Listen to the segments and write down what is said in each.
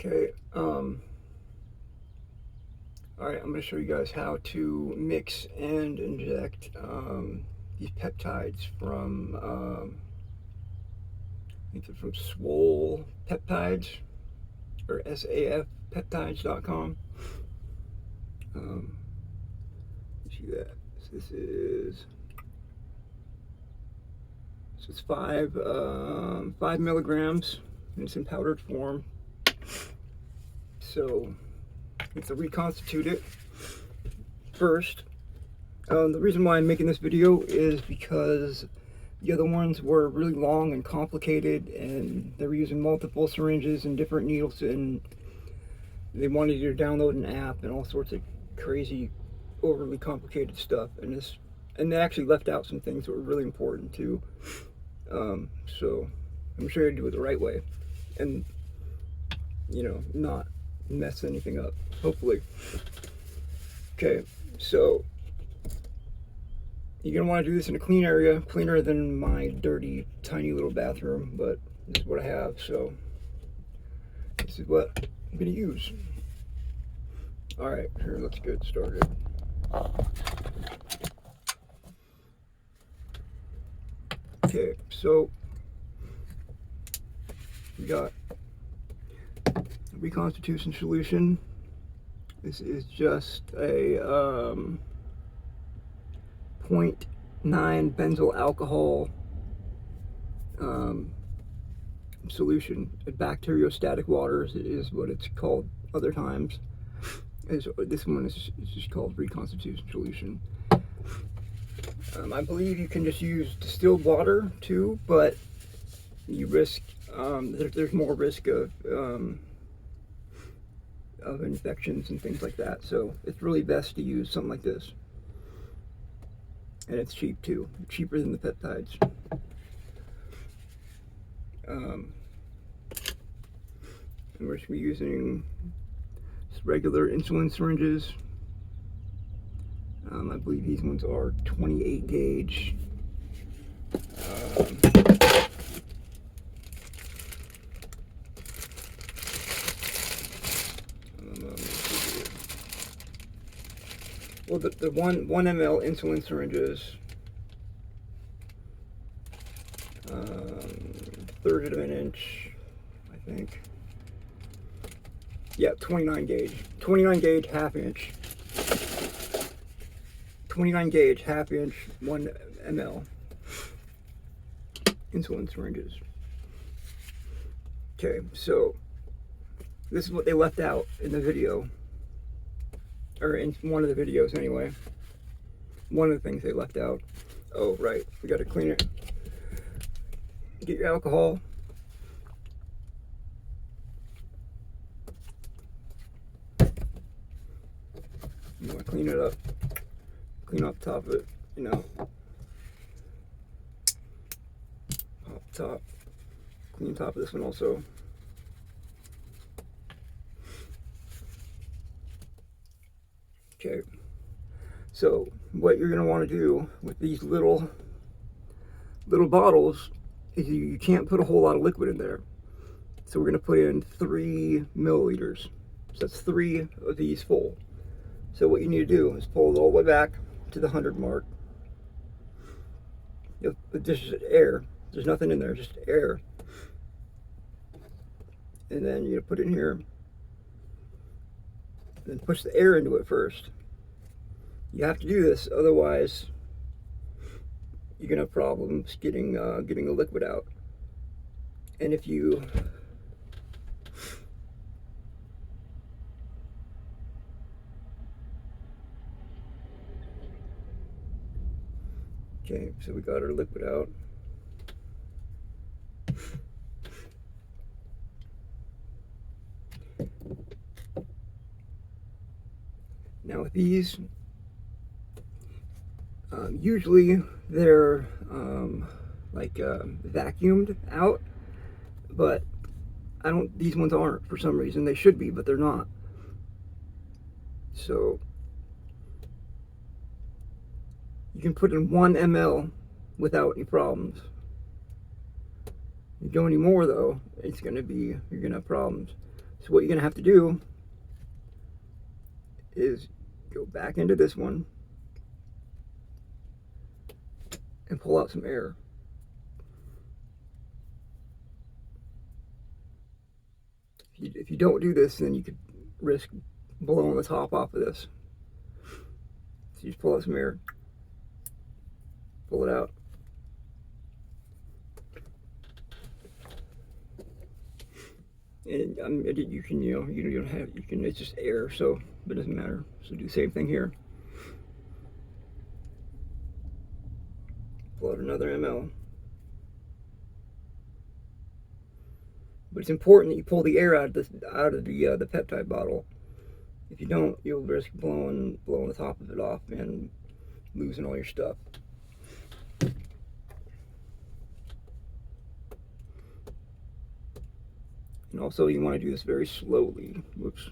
Okay, alright, I'm going to show you guys how to mix and inject these peptides from, I think they're from Swole Peptides, or SAFpeptides.com. See that? So this is, it's 5 milligrams, and it's in powdered form. So it's a reconstitute it first. The reason why I'm making this video is because the other ones were really long and complicated, and they were using multiple syringes and different needles, and they wanted you to download an app and all sorts of crazy, overly complicated stuff. And they actually left out some things that were really important too. So I'm sure you do it the right way, and not mess anything up, hopefully. Okay, so you're gonna want to do this in a clean area, cleaner than my dirty, tiny little bathroom, but this is what I have, so this is what I'm gonna use. Alright, here, let's get started. Okay, so we got reconstitution solution. This is just a 0.9 benzyl alcohol solution. Bacteriostatic waters is what it's called other times. This one is just called reconstitution solution. I believe you can just use distilled water too, but you risk there's more risk of infections and things like that. So it's really best to use something like this. And it's cheap too, cheaper than the peptides. And we're just using just regular insulin syringes. I believe these ones are 28 gauge. Well, the 1 ml insulin syringes, third of an inch, I think. Yeah, 29 gauge. 29 gauge, half inch. 29 gauge, half inch, 1 ml insulin syringes. Okay, so this is what they left out in the video. Or in one of the videos anyway. One of the things they left out. Oh, right, we gotta clean it. Get your alcohol. You wanna clean it up. Clean off the top of it, Pop top. Clean top of this one also. Okay, so what you're going to want to do with these little bottles is you can't put a whole lot of liquid in there. So we're going to put in 3 milliliters. So that's 3 of these full. So what you need to do is pull it all the way back to the 100 mark. This is air. There's nothing in there, just air. And then you put it in here. Then push the air into it first. You have to do this, otherwise you're gonna have problems getting the liquid out. And if you okay, so we got our liquid out. Now with these, usually they're vacuumed out, but these ones aren't for some reason. They should be, but they're not. So you can put in 1 ml without any problems. If you go any more though, you're gonna have problems. So what you're going to have to do is go back into this one and pull out some air. If you don't do this, then you could risk blowing the top off of this. So you just pull out some air, pull it out. And you can, you don't have, it's just air, so it doesn't matter. So do the same thing here. Pull out another ml. But it's important that you pull the air out of the peptide bottle. If you don't, you'll risk blowing the top of it off and losing all your stuff. And also, you want to do this very slowly. Whoops.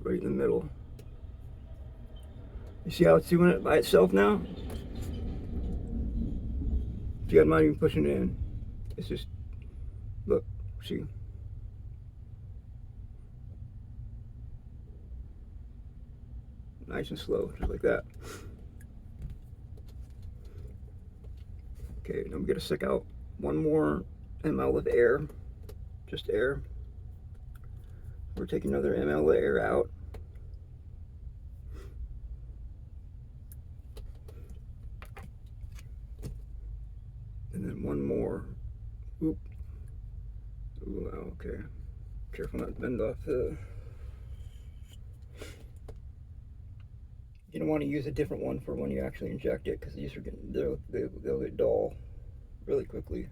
Right in the middle. You see how it's doing it by itself now? See, I'm not even pushing it in. It's just, look, see. Nice and slow, just like that. Okay, now we gotta suck out 1 more ml of air. Just air. We're taking another ml of air out. And then 1 more. Oop. Ooh, okay. Careful not to bend off the... You don't want to use a different one for when you actually inject it, because these are they'll get dull really quickly.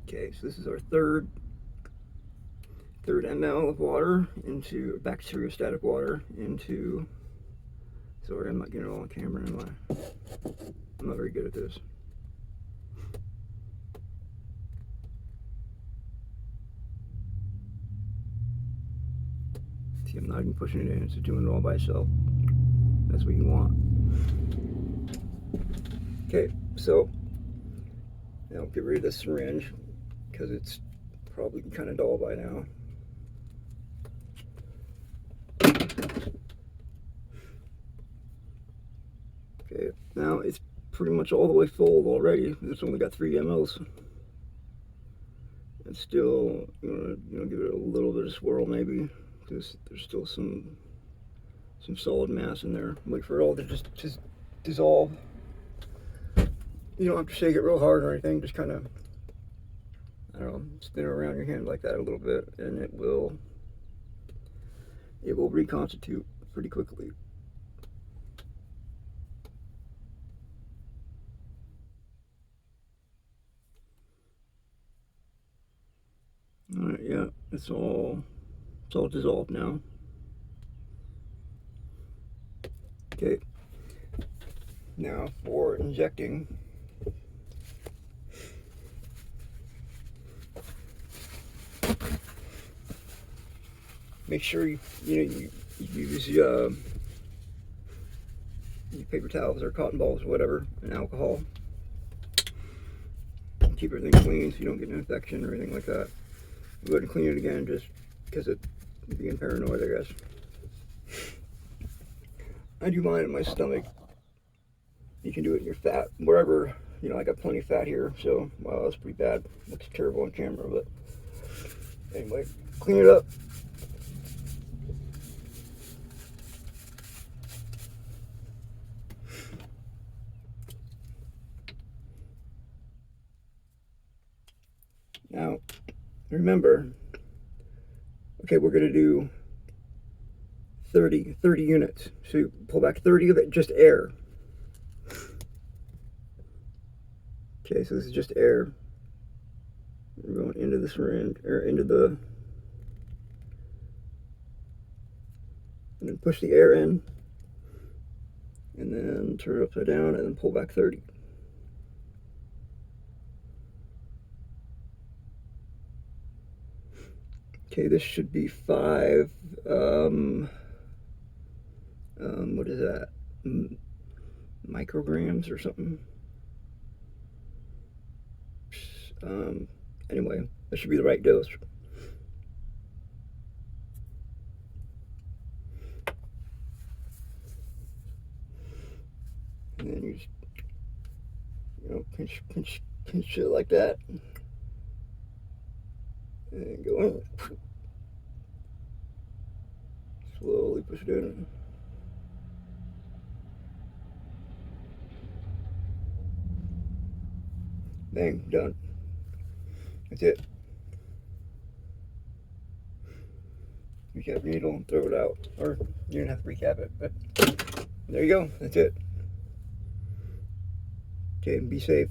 Okay, so this is our third ml of water into bacteriostatic water into. Sorry, I'm not getting it all on camera, am I? I'm not very good at this. See, I'm not even pushing it in, it's doing it all by itself. That's what you want. Okay, so now get rid of the syringe because it's probably kind of dull by now. Okay, now it's pretty much all the way full already. It's only got 3 mLs. And still, you know, give it a little bit of swirl maybe, because there's still some solid mass in there. Wait for it all to just dissolve. You don't have to shake it real hard or anything. Just kind of, I don't know, spin it around your hand like that a little bit, and it will reconstitute pretty quickly. All right, yeah, it's all dissolved now. Okay, now for injecting. Make sure you use your paper towels or cotton balls or whatever, and alcohol. Keep everything clean so you don't get an infection or anything like that. Go ahead and clean it again just because it's being paranoid, I guess. I do mine in my stomach. You can do it in your fat, wherever. You know, I got plenty of fat here, so wow, that's pretty bad. Looks terrible on camera, but anyway, clean it up. Now, remember, okay, we're going to do 30 units. So you pull back 30 of it, just air. Okay, so this is just air. We're going into the syringe, or into the, and then push the air in, and then turn it upside down, and then pull back 30. Okay, this should be 5 what is that? Micrograms or something. Anyway, that should be the right dose. And then you just, pinch it like that. And go in. Slowly push it in. Bang, done. That's it. Recap your needle and throw it out. Or you don't have to recap it, but there you go. That's it. Okay, be safe.